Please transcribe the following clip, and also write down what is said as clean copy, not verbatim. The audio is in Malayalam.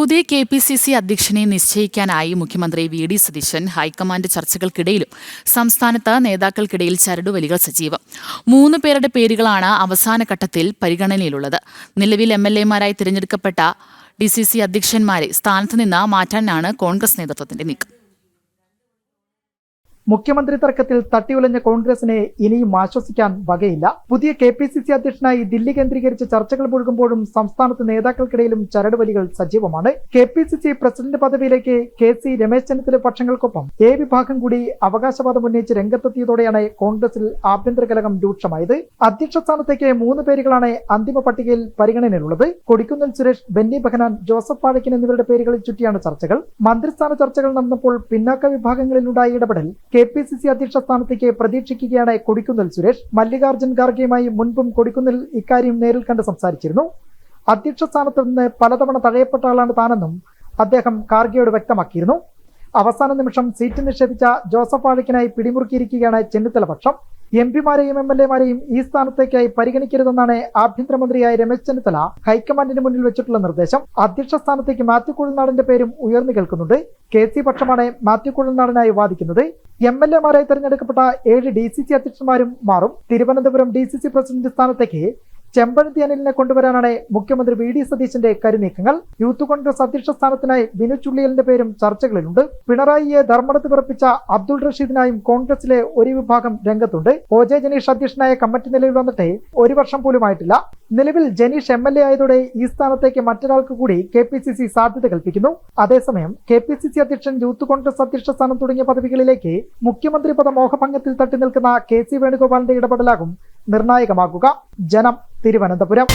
പുതിയ KPCC അധ്യക്ഷനെ നിശ്ചയിക്കാനായി മുഖ്യമന്ത്രി വി.ഡി. സതീശൻ ഹൈക്കമാൻഡ് ചർച്ചകൾക്കിടയിലും സംസ്ഥാനത്ത് നേതാക്കൾക്കിടയിൽ ചരടുവലികൾ സജീവം. 3 പേരുടെ പേരുകളാണ് അവസാന ഘട്ടത്തിൽ പരിഗണനയിലുള്ളത്. നിലവിൽ MLA-മാരായി തിരഞ്ഞെടുക്കപ്പെട്ട DCC അധ്യക്ഷന്മാരെ സ്ഥാനത്തുനിന്ന് മാറ്റാനാണ് കോൺഗ്രസ് നേതൃത്വത്തിന്റെ നീക്കം. മുഖ്യമന്ത്രി തർക്കത്തിൽ തട്ടിയുലഞ്ഞ കോൺഗ്രസിനെ ഇനിയും ആശ്വസിക്കാൻ വകയില്ല. പുതിയ KPCC അധ്യക്ഷനായി ദില്ലി കേന്ദ്രീകരിച്ച് ചർച്ചകൾ മുഴുകുമ്പോഴും സംസ്ഥാനത്ത് നേതാക്കൾക്കിടയിലും ചരടുവലികൾ സജീവമാണ്. KPCC പ്രസിഡന്റ് പദവിയിലേക്ക് KC രമേശ് ചെന്നിത്തല പക്ഷങ്ങൾക്കൊപ്പം A വിഭാഗം കൂടി അവകാശവാദം ഉന്നയിച്ച് രംഗത്തെത്തിയതോടെയാണ് കോൺഗ്രസിൽ ആഭ്യന്തര കലഹം രൂക്ഷമായത്. അധ്യക്ഷ സ്ഥാനത്തേക്ക് 3 പേരുകളാണ് അന്തിമ പട്ടികയിൽ പരിഗണനയിലുള്ളത്. കൊടിക്കുന്നിൽ സുരേഷ്, ബെന്നി ബെഹനാൻ, ജോസഫ് വാഴക്കൻ എന്നിവരുടെ പേരുകളിൽ ചുറ്റിയാണ് ചർച്ചകൾ. മന്ത്രിസ്ഥാന ചർച്ചകൾ നടന്നപ്പോൾ പിന്നാക്ക വിഭാഗങ്ങളിലുണ്ടായ ഇടപെടൽ KPCC അധ്യക്ഷ സ്ഥാനത്തേക്ക് പ്രതീക്ഷിക്കുകയാണ് കൊടിക്കുന്നിൽ സുരേഷ്. മല്ലികാർജ്ജുൻ ഖാർഗെയുമായി മുൻപും കൊടിക്കുന്നിൽ ഇക്കാര്യം നേരിൽ കണ്ട് സംസാരിച്ചിരുന്നു. അധ്യക്ഷ സ്ഥാനത്ത് നിന്ന് പലതവണ തഴയപ്പെട്ട ആളാണ് താനെന്നും അദ്ദേഹം ഖാർഗെയോട് വ്യക്തമാക്കിയിരുന്നു. അവസാന നിമിഷം സീറ്റ് നിഷേധിച്ച ജോസഫ് വാഴക്കനായി പിടിമുറുക്കിയിരിക്കുകയാണ് ചെന്നിത്തല പക്ഷം. MP-മാരെയും MLA-മാരെയും ഈ സ്ഥാനത്തേക്കായി പരിഗണിക്കരുതെന്നാണ് ആഭ്യന്തരമന്ത്രിയായ രമേശ് ചെന്നിത്തല ഹൈക്കമാൻഡിന് മുന്നിൽ വെച്ചിട്ടുള്ള നിർദ്ദേശം. അധ്യക്ഷ സ്ഥാനത്തേക്ക് മാത്യു കുഴൽനാടന്റെ പേരും ഉയർന്നു കേൾക്കുന്നുണ്ട്. KC പക്ഷമാണ് മാത്യു കുഴൽനാടനായി വാദിക്കുന്നത്. MLA-മാരായി തെരഞ്ഞെടുക്കപ്പെട്ട 7 DCC അധ്യക്ഷന്മാരും മാറും. തിരുവനന്തപുരം DCC പ്രസിഡന്റ് സ്ഥാനത്തേക്ക് ചെമ്പഴന്തി അനിലിനെ കൊണ്ടുവരാനാണ് മുഖ്യമന്ത്രി വി.ഡി. സതീശന്റെ കരുനീക്കങ്ങൾ. യൂത്ത് കോൺഗ്രസ് അധ്യക്ഷ സ്ഥാനത്തിനായി ബിനു ചുള്ളിയലിന്റെ പേരും ചർച്ചകളിലുണ്ട്. പിണറായിയെ ധർമ്മടത്ത് വിറപ്പിച്ച അബ്ദുൾ റഷീദിനായും കോൺഗ്രസിലെ ഒരു വിഭാഗം രംഗത്തുണ്ട്. OJ ജനീഷ് അധ്യക്ഷനായ കമ്മിറ്റി നിലവിൽ വന്നിട്ട് 1 വർഷം പോലും ആയിട്ടില്ല. നിലവിൽ ജനീഷ് MLA ആയതോടെ ഈ സ്ഥാനത്തേക്ക് മറ്റൊരാൾക്ക് കൂടി KPCC സാധ്യത കൽപ്പിക്കുന്നു. അതേസമയം KPCC അധ്യക്ഷൻ, യൂത്ത് കോൺഗ്രസ് അധ്യക്ഷ സ്ഥാനം തുടങ്ങിയ പദവികളിലേക്ക് മുഖ്യമന്ത്രി പദ മോഹഭംഗത്തിൽ തട്ടി നിൽക്കുന്ന KC വേണുഗോപാലിന്റെ ഇടപെടലാകും നിർണായകമാകുക. ജനം, തിരുവനന്തപുരം.